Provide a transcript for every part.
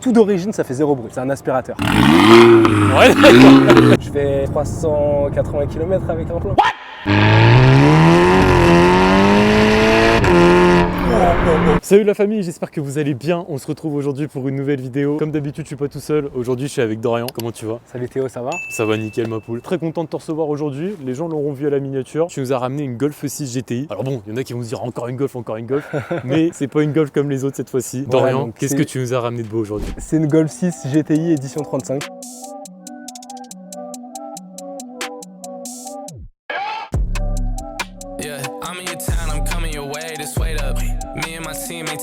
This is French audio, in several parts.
Tout d'origine, ça fait 0 bruit. C'est un aspirateur. Ouais, d'accord. Je fais 380 km avec un plein. Salut la famille, j'espère que vous allez bien. On se retrouve aujourd'hui pour une nouvelle vidéo. Comme d'habitude, je suis pas tout seul. Aujourd'hui, je suis avec Dorian. Comment tu vas? Salut Théo, ça va? Ça va nickel ma poule. Très content de te recevoir aujourd'hui. Les gens l'auront vu à la miniature. Tu nous as ramené une Golf 6 GTI. Alors bon, il y en a qui vont se dire encore une Golf. Mais c'est pas une Golf comme les autres cette fois-ci. Voilà, Dorian, qu'est-ce que tu nous as ramené de beau aujourd'hui? C'est une Golf 6 GTI édition 35.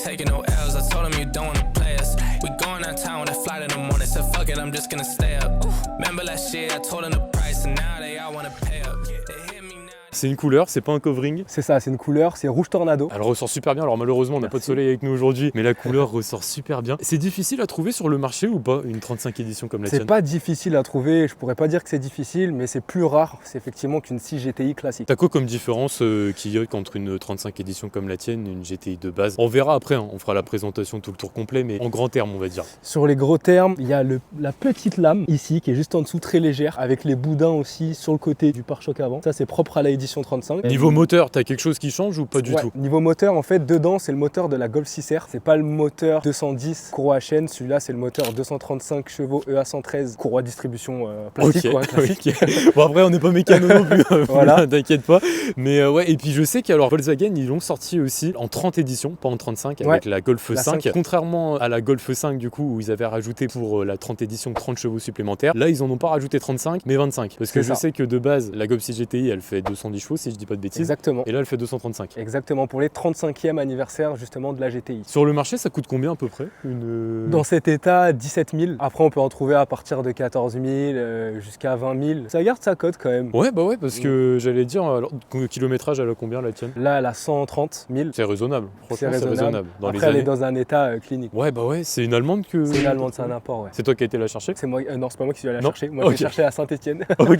Taking no L's, I told him you don't wanna play us. We going downtown with a flight in the morning, so fuck it, I'm just gonna stay up. Remember last year, I told them the price, and now they all wanna pay up. They hit me now. C'est une couleur, c'est pas un covering. C'est ça, c'est une couleur, c'est rouge tornado. Elle ressort super bien. Alors malheureusement, on n'a pas de soleil avec nous aujourd'hui, mais la couleur ressort super bien. C'est difficile à trouver sur le marché ou pas, une 35 édition comme la tienne? C'est pas difficile à trouver, je pourrais pas dire que c'est difficile, mais c'est plus rare, c'est effectivement qu'une 6 GTI classique. T'as quoi comme différence qu'il y a entre une 35 édition comme la tienne et une GTI de base? On verra après, hein, on fera la présentation, tout le tour complet, mais en grands termes, on va dire. Sur les gros termes, il y a la petite lame ici qui est juste en dessous, très légère, avec les boudins aussi sur le côté du pare-choc avant. Ça, c'est propre à la édition 35. Niveau moteur, t'as quelque chose qui change ou pas du tout? Niveau moteur, en fait, dedans, c'est le moteur de la Golf 6R. C'est pas le moteur 210 courroie à chaîne, celui-là, c'est le moteur 235 chevaux EA113 courroie distribution plastique, Ok, quoi, classique. ok. Bon, après, on n'est pas mécano non plus, Voilà. T'inquiète pas. Mais ouais, et puis je sais qu'alors Volkswagen, ils l'ont sorti aussi en 30 éditions, pas en 35, avec la Golf 5. Contrairement à la Golf 5, du coup, où ils avaient rajouté pour la 30 édition 30 chevaux supplémentaires, là, ils en ont pas rajouté 35, mais 25. Parce que je sais que de base, la Golf 6 GTI, elle fait 210 chevaux, si je dis pas de bêtises. Exactement. Et là, elle fait 235. Exactement, pour les 35e anniversaires justement de la GTI. Sur le marché, ça coûte combien à peu près Dans cet état, 17 000. Après, on peut en trouver à partir de 14 000 jusqu'à 20 000. Ça garde sa cote quand même. Ouais, bah ouais, parce que j'allais dire, alors, kilométrage, elle a combien la tienne? Là, elle a 130 000. C'est raisonnable. Franchement, c'est raisonnable. Dans Après, les elle années... est dans un état clinique. Ouais, bah ouais, c'est une Allemande que... C'est une Allemande, c'est un import, ouais. C'est toi qui as été la chercher? C'est moi, non, c'est pas moi qui suis allé la Non. chercher. Moi, Ok. je l'ai cherché à Saint-Etienne. Ok,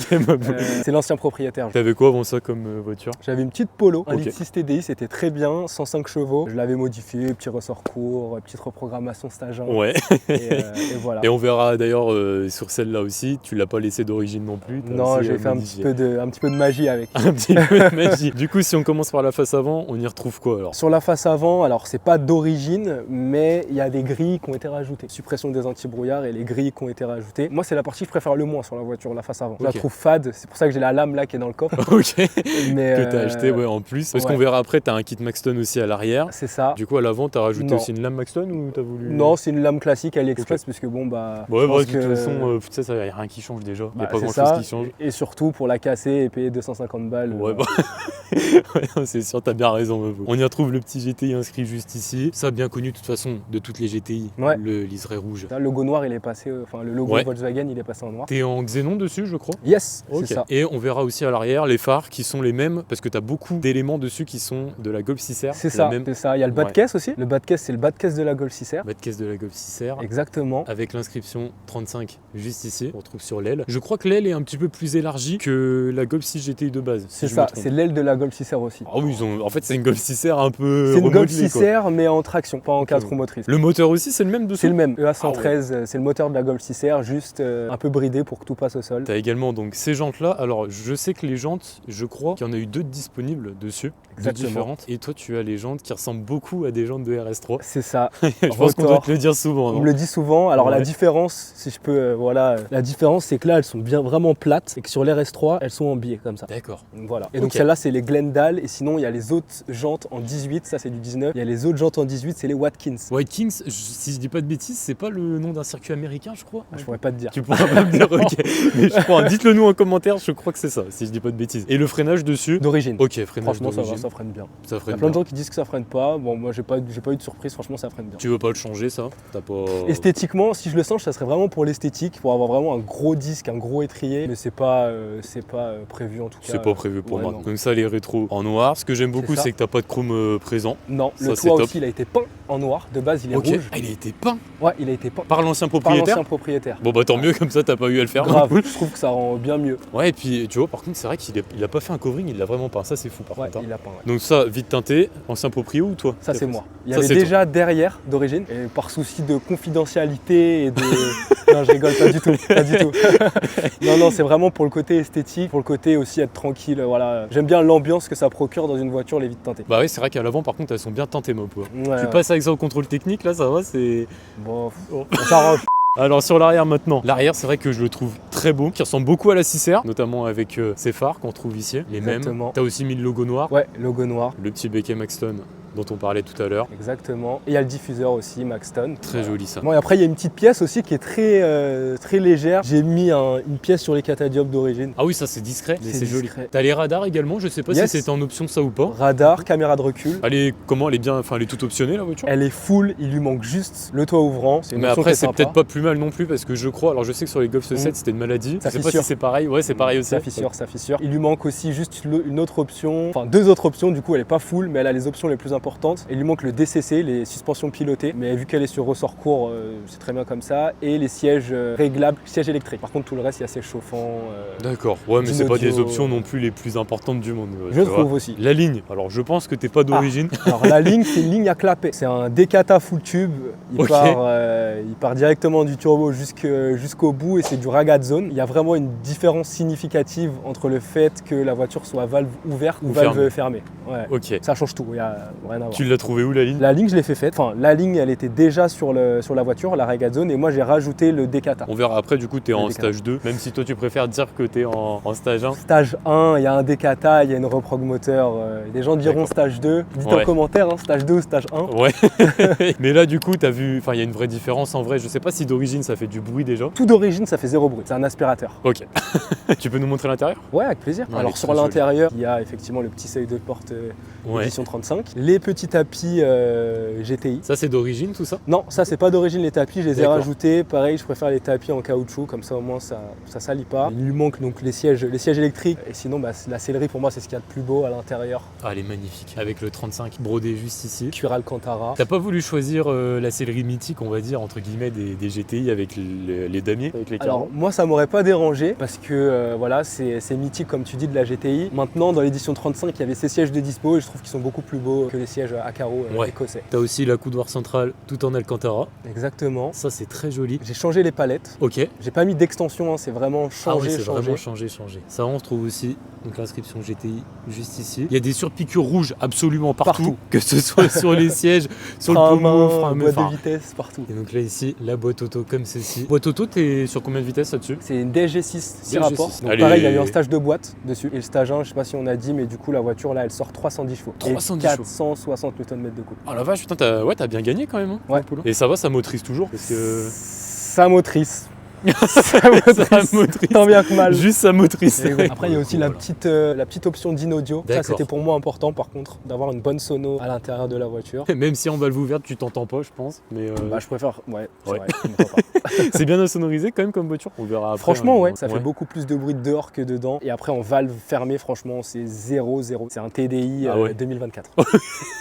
C'est l'ancien propriétaire. T'avais quoi avant ça comme voiture? J'avais une petite Polo, un Ok. litre 6 TDI, c'était très bien, 105 chevaux. Je l'avais modifié, petit ressort court, petite reprogrammation stage 1. Ouais. Et voilà. Et on verra d'ailleurs sur celle-là aussi, tu l'as pas laissé d'origine non plus. Non, j'ai fait un petit peu de magie avec. Un petit peu de magie. Du coup, si on commence par la face avant, on y retrouve quoi alors? Sur la face avant, alors c'est pas d'origine, mais il y a des grilles qui ont été rajoutées. Suppression des anti-brouillards et les grilles qui ont été rajoutées. Moi, c'est la partie que je préfère le moins sur la voiture, la face avant. Je la trouve fade, c'est pour ça que j'ai la lame là qui est dans le coffre. Ok. Mais que t'as acheté en plus. Parce qu'on verra après, t'as un kit Maxton aussi à l'arrière. C'est ça. Du coup, à l'avant, t'as rajouté Non. aussi une lame Maxton ou t'as voulu... Non, c'est une lame classique AliExpress, parce que bon, bah. Ouais, je pense de toute façon, ça y a rien qui change déjà. Il y a pas grand chose qui change. Et surtout pour la casser et payer 250 balles. Ouais, bah. Ouais, c'est sûr, t'as bien raison. On y retrouve le petit GTI inscrit juste ici. Ça, bien connu de toute façon de toutes les GTI. Ouais. Le liseré rouge. Là, le logo noir, il est passé, enfin le logo Volkswagen, il est passé en noir. T'es en xénon dessus, je crois? Yes, Ok. c'est ça. Et on verra aussi à l'arrière les phares qui sont les mêmes parce que t'as beaucoup d'éléments dessus qui sont de la Golf 6R. C'est ça, même... c'est ça. Il y a le bas de caisse aussi. Le bas de caisse, c'est le bas de caisse de la Golf 6R. Bas de caisse de la Golf 6R. Exactement. Avec l'inscription 35 juste ici, on retrouve sur l'aile. Je crois que l'aile est un petit peu plus élargie que la Golf 6 GTI de base. C'est ça, c'est l'aile de la Golf 6R aussi. Ah oui, en fait c'est une Golf 6R un peu c'est une Golf remodelée, 6R mais en traction, pas en 4 roues motrices. Le moteur aussi c'est le même dessous? C'est le même, EA113, c'est le moteur de la Golf 6R, juste un peu bridé pour que tout passe au sol. T'as également donc ces jantes là, alors je sais que les jantes, je crois qu'il y en a eu deux disponibles dessus, deux différentes. Et toi tu as les jantes qui ressemblent beaucoup à des jantes de RS3. C'est ça. Je pense qu'on doit te le dire souvent. On me le dit souvent, alors la différence, si je peux, la différence c'est que là elles sont bien vraiment plates et que sur l'RS3 elles sont en biais comme ça. D'accord. Voilà. Et donc celle-là c'est les Glendale et sinon il y a les autres jantes en 18, ça c'est du 19. Il y a les autres jantes en 18, c'est les Watkins. Watkins, si je dis pas de bêtises, c'est pas le nom d'un circuit américain je crois? Je pourrais pas te dire. Tu pourras pas me dire, ok. Mais je crois, dites-le nous en commentaire, je crois que c'est ça, si je dis pas de bêtises. Et le freinage dessus? D'origine. Ok, freinage franchement d'origine. ça freine bien. Ça freine il y a plein de bien. gens qui disent que ça freine pas. Bon, moi j'ai pas eu de surprise, franchement ça freine bien. Tu veux pas le changer ça? T'as pas... Esthétiquement, si je le change, ça serait vraiment pour l'esthétique, pour avoir vraiment un gros disque, un gros étrier, mais c'est pas prévu en tout cas. C'est pas prévu pour moi. Non. Donc ça, les rétros en noir. Ce que j'aime beaucoup, c'est que t'as pas de chrome présent. Non, ça, le c'est toit top. aussi, il a été peint en noir. De base, il est Ok. rouge. Ah, il a été peint Ouais, il a été peint. par l'ancien Par propriétaire? l'ancien propriétaire. Bon bah tant mieux, comme ça t'as pas eu à le faire. Grave, je trouve que ça rend bien mieux. Ouais, et puis tu vois, par contre, c'est vrai qu'il a pas fait un covering, il l'a vraiment peint. Ça, c'est fou par Ouais, contre. Hein. il a peint. Ouais. Donc ça, vite teinté, ancien proprio ou toi? Ça, c'est moi. Il y Ça, avait c'est déjà derrière d'origine, et par souci de confidentialité et de. Non, je rigole, pas du tout. Pas du tout. Non, c'est vraiment pour le côté esthétique, pour le côté aussi être tranquille. Voilà. J'aime bien l'ambiance que ça procure dans une voiture, les vitres teintées. Bah oui, c'est vrai qu'à l'avant, par contre, elles sont bien teintées, ma peau. Ouais, Tu passes avec ça au contrôle technique, là, ça va, c'est. Bon, on s'arrange. Alors sur l'arrière maintenant. L'arrière, c'est vrai que je le trouve très beau, qui ressemble beaucoup à la 6R, notamment avec ses phares qu'on trouve ici, les Exactement. mêmes. T'as aussi mis le logo noir, Ouais, logo noir. le petit béquet Maxton dont on parlait tout à l'heure. Exactement. Et il y a le diffuseur aussi, Maxton. Très joli ça. Bon, et après, il y a une petite pièce aussi qui est très légère. J'ai mis une pièce sur les catadioptres d'origine. Ah oui, ça c'est discret, mais C'est c'est joli. discret. T'as les radars également, je sais pas Yes. si c'était en option ça ou pas. Radar, caméra de recul. Elle est comment? Elle est bien, enfin elle est toute optionnée la voiture. Elle est full, il lui manque juste le toit ouvrant. C'est une Mais option après qui est c'est sympa. peut-être pas plus mal non plus parce que je crois, alors je sais que sur les Golf 7 c'était une maladie, Ça je sais pas fissure. si c'est pareil, ouais c'est pareil aussi. Ça fissure. Il lui manque aussi juste une autre option, enfin 2 autres options, du coup elle est pas full, mais elle a les options les plus importantes. Il lui manque le DCC, les suspensions pilotées, mais vu qu'elle est sur ressort court, c'est très bien comme ça. Et les sièges réglables, sièges électriques. Par contre tout le reste il y a siège chauffant. D'accord, ouais mais du c'est pas des audio. options non plus les plus importantes du monde. Je tu vois. trouve aussi. La ligne, alors je pense que t'es pas d'origine. Alors la ligne, c'est une ligne à clapet. C'est un Decata full tube. Il, Ok. il part directement du turbo jusqu'au bout et c'est du ragazzone. Il y a vraiment une différence significative entre le fait que la voiture soit valve ouverte ou valve fermée. Ouais. Ok. Ça change tout, il n'y a rien à voir. Tu l'as trouvé où la ligne? La ligne, je l'ai fait faite. Enfin, la ligne, elle était déjà sur la voiture, la ragazzone, et moi j'ai rajouté le Decata. On verra après, du coup t'es Le en Decata. stage 2, même si toi tu préfères dire que t'es en stage 1. Stage 1, il y a un Decata, il y a une reprog moteur. Les gens diront D'accord. stage 2. Dites Ouais. en commentaire, hein, stage 2 ou stage 1. Ouais. Mais là du coup t'as vu, enfin il y a une vraie différence en vrai, je sais pas si d'origine ça fait du bruit déjà. Tout d'origine, ça fait 0 bruit. C'est un aspirateur. Ok. Tu peux nous montrer l'intérieur? Ouais, avec plaisir. Ouais, elle est Alors sur très jolie. l'intérieur, il y a effectivement le petit seuil de porte Ouais. édition 35. Les petits tapis GTI. Ça c'est d'origine tout ça? Non, ça c'est pas d'origine les tapis, je les ai D'accord. rajoutés. Pareil, je préfère les tapis en caoutchouc, comme ça au moins ça salit pas. Il lui manque donc les sièges électriques. Et sinon, la sellerie pour moi c'est ce qu'il y a de plus beau à l'intérieur. Ah elle est magnifique. Avec le 35 brodé juste ici. Cuir Alcantara. T'as pas voulu choisir la sellerie mythique, on va dire, entre guillemets, des GTI avec les damiers, avec les Alors carreaux? moi ça m'aurait pas dérangé parce que voilà c'est mythique comme tu dis de la GTI. Maintenant dans l'édition 35 il y avait ces sièges de dispo et je trouve qu'ils sont beaucoup plus beaux que les sièges à carreaux Ouais. écossais. T'as aussi la coudoir centrale tout en Alcantara. Exactement. Ça c'est très joli. J'ai changé les palettes. Ok. J'ai pas mis d'extension, hein, c'est vraiment Ah oui, changé, c'est changé. vraiment changé. Ça on retrouve aussi donc l'inscription GTI juste ici. Il y a des surpiqûres rouges absolument partout, Partout. que ce soit sur les sièges, sur le Frein à pommeau, main, frein à main, boîte enfin. de vitesse, partout. Et donc là ici, la boîte auto comme ceci. Boîte auto, t'es sur combien de vitesse là-dessus? C'est une DSG6 6 DSG6. rapports. Donc Allez. pareil, il y a eu un stage de boîte dessus. Et le stage 1, je sais pas si on a dit, mais du coup la voiture là elle sort 310 chevaux. 310 et chevaux. 460 Nm de couple. Ah la vache, putain, t'as bien gagné quand même. Hein, Ouais. Polo. Et ça va, ça motrice toujours parce que. Ça motrice. Ça motrice. Tant bien que mal. Juste ça motrice. Et ouais. Après, il y a aussi Voilà. la petite option d'in-audio. Ça, D'accord. c'était pour moi important, par contre, d'avoir une bonne sono à l'intérieur de la voiture. Même si en valve ouverte, tu t'entends pas, je pense. Mais Bah, je préfère. Ouais, c'est Ouais. vrai. je m'entends pas. c'est bien insonorisé quand même comme voiture. On verra après. Franchement, hein. ouais. Ça fait beaucoup plus de bruit dehors que dedans. Et après, en valve fermée, franchement, c'est 0-0. C'est un TDI Ah ouais. 2024.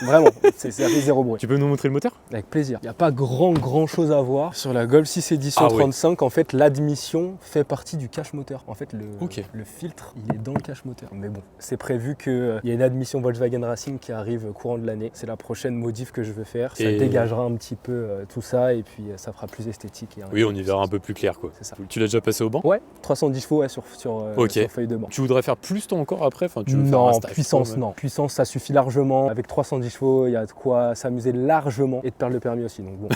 Vraiment, ça fait 0 bruit. Tu peux nous montrer le moteur? Avec plaisir. Il n'y a pas grand chose à voir. Sur la Golf 6 édition Ah ouais. 35, en fait, l'admission fait partie du cache moteur. En fait, Ok. le filtre, il est dans le cache moteur. Mais bon, c'est prévu qu'il y a une admission Volkswagen Racing qui arrive courant de l'année. C'est la prochaine modif que je veux faire. Ça Et- dégagera un petit peu tout ça et puis ça fera plus esthétique. Oui, on y verra un peu plus clair quoi. C'est ça. Tu l'as déjà passé au banc? Ouais, 310 chevaux ouais, sur Ok. feuille de banc. Tu voudrais faire plus toi encore après? Enfin, tu veux faire un Non, stage, puissance, quoi, non. Puissance, ça suffit largement. Avec 310 chevaux, il y a de quoi s'amuser largement et de perdre le permis aussi. Donc bon.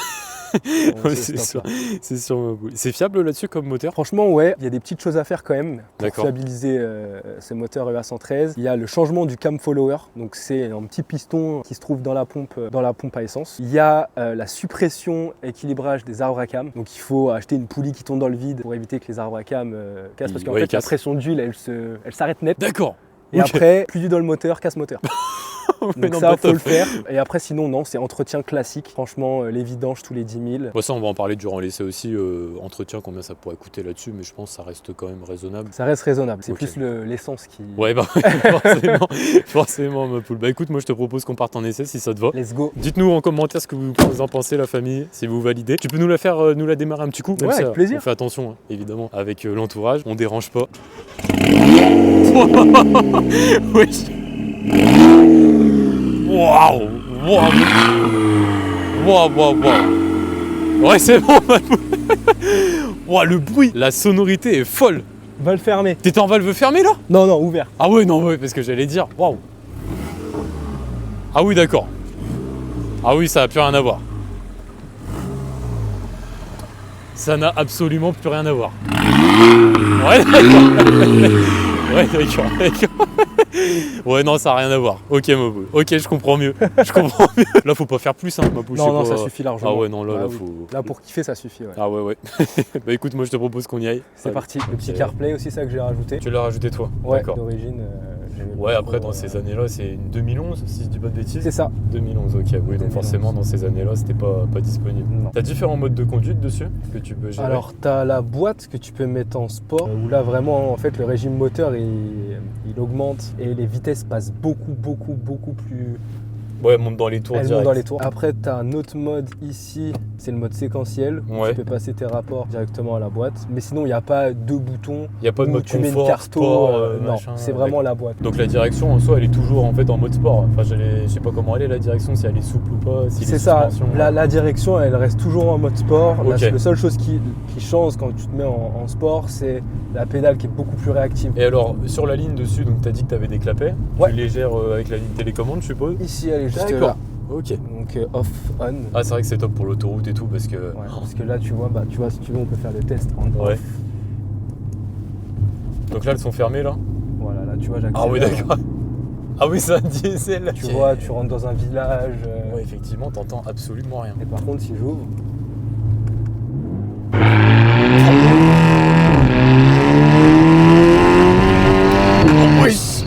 Ouais, c'est sûr. C'est sûr. C'est fiable là-dessus comme moteur? Franchement, ouais, il y a des petites choses à faire quand même pour D'accord. fiabiliser ces moteurs EA113. Il y a le changement du cam follower, donc c'est un petit piston qui se trouve dans la pompe à essence. Il y a la suppression équilibrage des arbres à cam, donc il faut acheter une poulie qui tombe dans le vide pour éviter que les arbres à cam cassent, parce qu'en Ouais, fait la cassent. pression d'huile elle s'arrête net. D'accord. Et Ok. après, plus d'huile dans le moteur, casse moteur. Donc ça, faut le faire. Et après, sinon, non, c'est entretien classique. Franchement, les vidanges tous les 10 000. Bon, ça, on va en parler durant l'essai aussi. Entretien, combien ça pourrait coûter là-dessus, mais je pense que ça reste quand même raisonnable. Ça reste raisonnable. C'est Ok. plus l'essence qui... Ouais, bah forcément, ma poule. Bah écoute, moi je te propose qu'on parte en essai si ça te va. Let's go. Dites-nous en commentaire ce que vous en pensez, la famille, si vous validez. Tu peux nous la faire, nous la démarrer un petit coup. Même Ouais, si, avec plaisir. On fait attention, hein, évidemment, avec l'entourage. On dérange pas. Wesh. Waouh. Ouais, c'est bon, ma poule. Waouh, le bruit, la sonorité est folle. Va le fermer. T'étais en valve fermée là? Non, non, ouvert. Ah ouais, non, ouais, parce que j'allais dire, waouh. Ah oui, d'accord. Ah oui, ça n'a plus rien à voir. Ça n'a absolument plus rien à voir. Ouais, d'accord. Ouais, d'accord. Ouais, non, ça n'a rien à voir. Ok, ma boule. Ok, je comprends mieux. Là, faut pas faire plus, hein, ma boule. Non, non, ça suffit largement. Ah ouais, non, là, Bah là, oui. faut... Là, pour kiffer, ça suffit. Ouais. Ah ouais. Bah écoute, moi, je te propose qu'on y aille. C'est parti. Le petit CarPlay aussi, ça que j'ai rajouté. Tu l'as rajouté, toi? Ouais, D'accord. d'origine. Ouais, après, dans ces années-là, c'est une 2011, si je dis pas de bêtises. C'est ça. 2011, ok. Oui, donc 2011. forcément, dans ces années-là, c'était pas disponible. Non. T'as différents modes de conduite dessus que tu peux gérer? Alors, tu as la boîte que tu peux mettre en sport, où là, vraiment, en fait, le régime moteur, il augmente et les vitesses passent beaucoup plus... Ouais, elle monte dans les tours Elles direct. montent dans les tours. Après, tu as un autre mode ici, c'est le mode séquentiel. Où Ouais. tu peux passer tes rapports directement à la boîte. Mais sinon, il n'y a pas deux boutons Il n'y a pas de où mode tu mets une confort, carte sport, non, machin, c'est vraiment la boîte. Donc la direction en soi, elle est toujours en fait en mode sport. Enfin, je sais pas comment elle est la direction, si elle est souple ou pas, si C'est les ça, suspensions- la direction elle reste toujours en mode sport. Ok. La seule chose qui change quand tu te mets en sport, c'est la pédale qui est beaucoup plus réactive. Et alors, sur la ligne dessus, donc t'as dit que t'avais des clapets. Ouais. Tu les gères avec la ligne télécommande, je suppose. Ici elle est juste D'accord. là, Ok. donc off, on. Ah, c'est vrai que c'est top pour l'autoroute et tout parce que. Ouais, parce que là tu vois, si tu veux on peut faire le test en Ouais. off. Donc là, elles sont fermées là. Voilà, là tu vois j'accélère. Ah oui, d'accord. Ah oui, c'est un diesel là. Tu vois, tu rentres dans un village. Ouais, effectivement, t'entends absolument rien. Et par contre si j'ouvre, Wesh.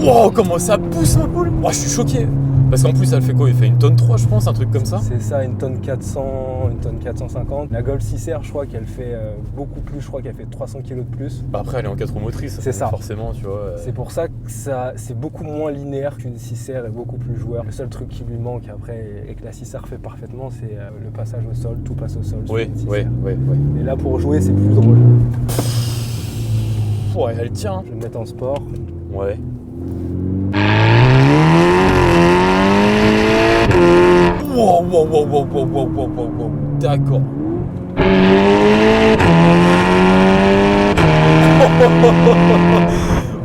Wow, comment ça pousse ma poule. Oh, je suis choqué. Parce qu'en plus, elle fait quoi? Il fait une tonne 3, je pense, un truc comme ça. c'est ça, une tonne 400, une tonne 450. La Golf 6R, je crois qu'elle fait beaucoup plus, je crois qu'elle fait 300 kg de plus. Bah après, elle est en 4 roues motrices. C'est donc ça. Forcément, tu vois. C'est pour ça que c'est beaucoup moins linéaire qu'une 6R et beaucoup plus joueur. Le seul truc qui lui manque après et que la 6R fait parfaitement, c'est le passage au sol, tout passe au sol. sur Oui, une 6R. ouais. Et là pour jouer, c'est plus drôle. Ouais, elle tient. Je vais me mettre en sport. Ouais. Wow. D'accord.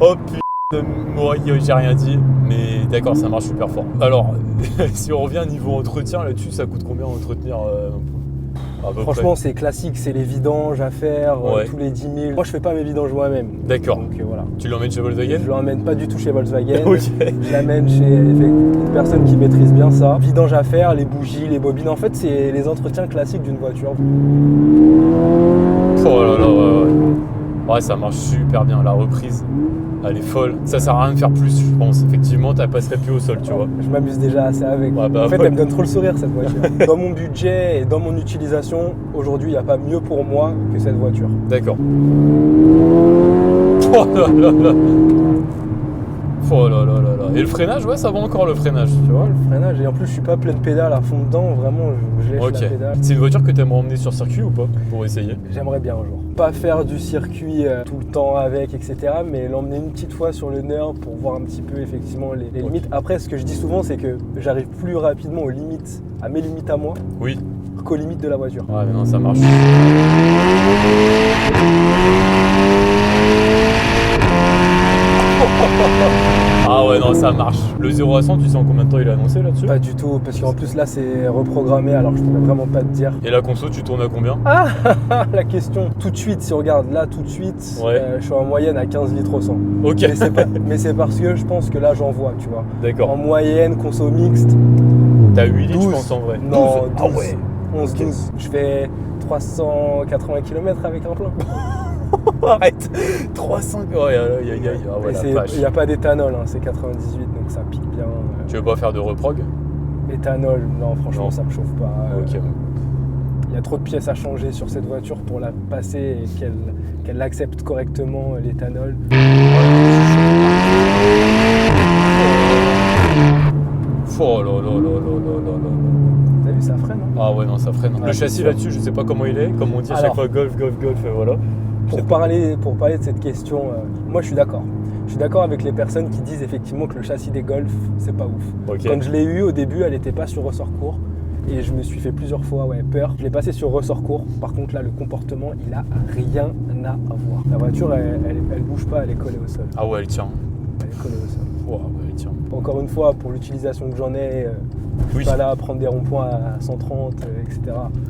Oh putain, moi j'ai rien dit, mais d'accord, ça marche super fort. Alors, si on revient niveau entretien là-dessus, ça coûte combien entretenir à peu Franchement, c'est classique, c'est les vidanges à faire Ouais. tous les 10 000. Moi, je fais pas mes vidanges moi-même. près D'accord. Donc voilà. Tu l'emmènes chez Volkswagen? Je l'emmène pas du tout chez Volkswagen. Ok. Je l'amène chez une personne qui maîtrise bien ça. Vidange à faire, les bougies, les bobines. En fait, c'est les entretiens classiques d'une voiture. Oh là là, ouais, ça marche super bien, la reprise, elle est folle. Ça sert à rien de faire plus, je pense. Effectivement, tu passerais plus au sol, tu vois. Je m'amuse déjà assez avec. Ouais, bah, En fait, ouais. elle me donne trop le sourire cette voiture. Dans mon budget et dans mon utilisation, aujourd'hui, il n'y a pas mieux pour moi que cette voiture. D'accord. Oh là là là. Oh là là là là. Et le freinage, ouais, ça va encore le freinage, tu vois. Le freinage, et en plus, je suis pas pleine pédale à fond dedans. Vraiment, je lèche Ok. la pédale. C'est une voiture que tu aimerais emmener sur circuit ou pas pour essayer? J'aimerais bien un jour. Pas faire du circuit tout le temps avec, etc. Mais l'emmener une petite fois sur le nerf pour voir un petit peu effectivement les Ok. limites. Après, ce que je dis souvent, c'est que j'arrive plus rapidement aux limites, à mes limites à moi, Oui. qu'aux limites de la voiture. Ouais, mais non, ça marche. Ah ouais, non, ça marche. Le 0 à 100, tu sais en combien de temps il est annoncé là-dessus? Pas du tout, parce qu'en plus là c'est reprogrammé, alors je pourrais vraiment pas te dire. Et la conso, tu tournes à combien? Ah la question, tout de suite, si on regarde là tout de suite, Ouais. je suis en moyenne à 15 litres au 100. Ok. Mais c'est parce que je pense que là j'en vois, tu vois. En D'accord. moyenne, conso mixte, T'as 8 litres, je 12. pense, en vrai. Non, 12. Ah 12. ouais. 11, 12. Je fais 380 km avec un plein. Arrête. 300. Ouais, aïe, aïe, aïe. Ah ouais, la vache. Il n'y a pas d'éthanol, hein, c'est 98, donc ça pique bien. Tu veux pas faire de reprog? Éthanol, non, franchement, Non. ça me chauffe pas. Ok. Il y a trop de pièces à changer sur cette voiture pour la passer et qu'elle accepte correctement l'éthanol. Oh là là là là là là là. T'as vu, ça freine, hein? Ah ouais, non, ça freine. Ouais, Le c'est châssis sûr. là-dessus, je sais pas comment il est. Comme on dit à chaque Alors. fois, golf, voilà. Pour parler de cette question, moi je suis d'accord. Je suis d'accord avec les personnes qui disent effectivement que le châssis des Golf, c'est pas ouf. Ok. Quand je l'ai eu au début, elle n'était pas sur ressort court. Et je me suis fait plusieurs fois peur. Je l'ai passé sur ressort court. Par contre, là, le comportement, il a rien à voir. La voiture, elle bouge pas, elle est collée au sol. Ah ouais, elle tient. Elle est collée au sol. Ouais, elle tient. Encore une fois, pour l'utilisation que j'en ai, je Oui. suis pas là à prendre des ronds-points à 130, etc.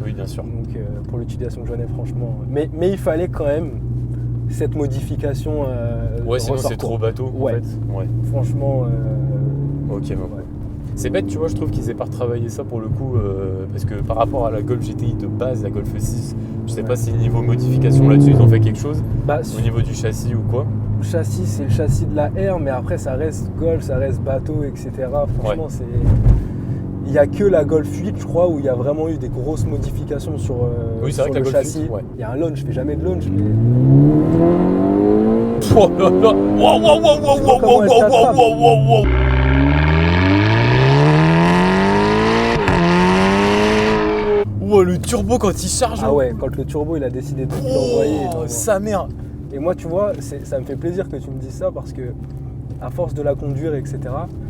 Oui, bien sûr. Donc pour l'utilisation que j'en ai, franchement. Mais il fallait quand même cette modification. Ouais, de sinon ressort c'est court. trop bateau Ouais. en fait. Ouais. Franchement, Ok, bon. ouais. C'est bête, tu vois, je trouve qu'ils aient pas retravaillé ça pour le coup, parce que par rapport à la Golf GTI de base, la Golf 6, je sais pas si niveau modification là-dessus, ils ont fait quelque chose, Bah, au niveau du châssis ou quoi. le châssis, c'est le châssis de la R, mais après, ça reste Golf, ça reste bateau, etc. Franchement, c'est. Il n'y a que la Golf 8, je crois, où il y a vraiment eu des grosses modifications sur, Oui, c'est sur vrai que la le Golf châssis. 8, ouais. Il y a un launch, je fais jamais de launch, mais. Oh là là. Wow, wow, wow, wow, wow, comment wow, elle wow, t'attrape. wow, wow, wow. Wow, le turbo quand il charge. Ah ouais, quand le turbo il a décidé de l'envoyer. Oh, sa mère. Et moi, tu vois, ça me fait plaisir que tu me dises ça parce que, à force de la conduire, etc.,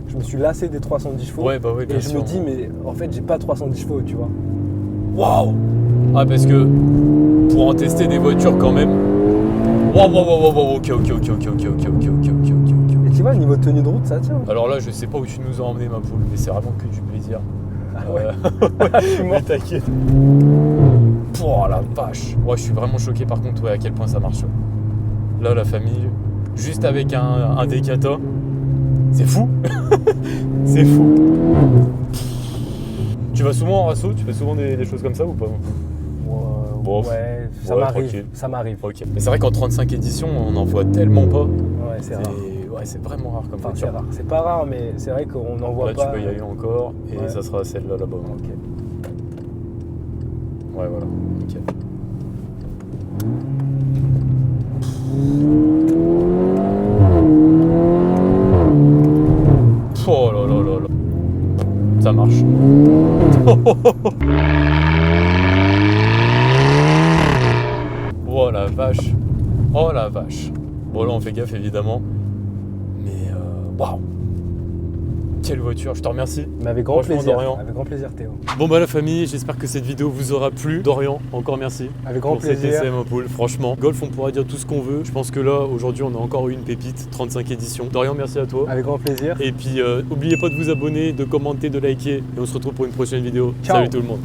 je me suis lassé des 310 chevaux. Ouais, bah ouais, bien et je sûr. me dis, mais en fait, j'ai pas 310 chevaux, tu vois. Waouh. Ah, parce que pour en tester des voitures quand même. Waouh, waouh, waouh, waouh, ok. Et tu vois, niveau tenue de route, ça tient. Alors là, je sais pas où tu nous as emmené, ma poule, mais c'est vraiment que du plaisir. Ah ouais. Je suis mort. T'inquiète. Oh la vache. Ouais, je suis vraiment choqué par contre, ouais, à quel point ça marche. Là, la famille, juste avec un Decathlon, c'est fou. C'est fou. Tu vas souvent en rasso? Tu fais souvent des choses comme ça ou pas? Bon, ouais, ça ouais, m'arrive. tranquille. Ça m'arrive. Ok. Mais c'est vrai qu'en 35 éditions, on en voit tellement pas. Ouais, c'est rare. Ouais, c'est vraiment rare comme Enfin, c'est voiture. rare. C'est pas rare, mais c'est vrai qu'on n'en voit Là, pas. tu peux y aller encore et Ouais. ça sera celle-là là-bas. Ok. Ouais, voilà. Nickel. Oh là là là là. Ça marche. Oh la vache. Oh la vache. Bon là on fait gaffe évidemment. Mais waouh. Quelle voiture, je te remercie. Mais avec grand Franchement, plaisir. Dorian. Avec grand plaisir, Théo. Bon bah la famille, j'espère que cette vidéo vous aura plu. Dorian, encore merci. Avec grand Pour cet plaisir. essai ma poule, franchement. Golf, on pourra dire tout ce qu'on veut. Je pense que là, aujourd'hui, on a encore eu une pépite, 35 éditions. Dorian, merci à toi. Avec grand plaisir. Et puis, n'oubliez pas de vous abonner, de commenter, de liker. Et on se retrouve pour une prochaine vidéo. Ciao. Salut tout le monde.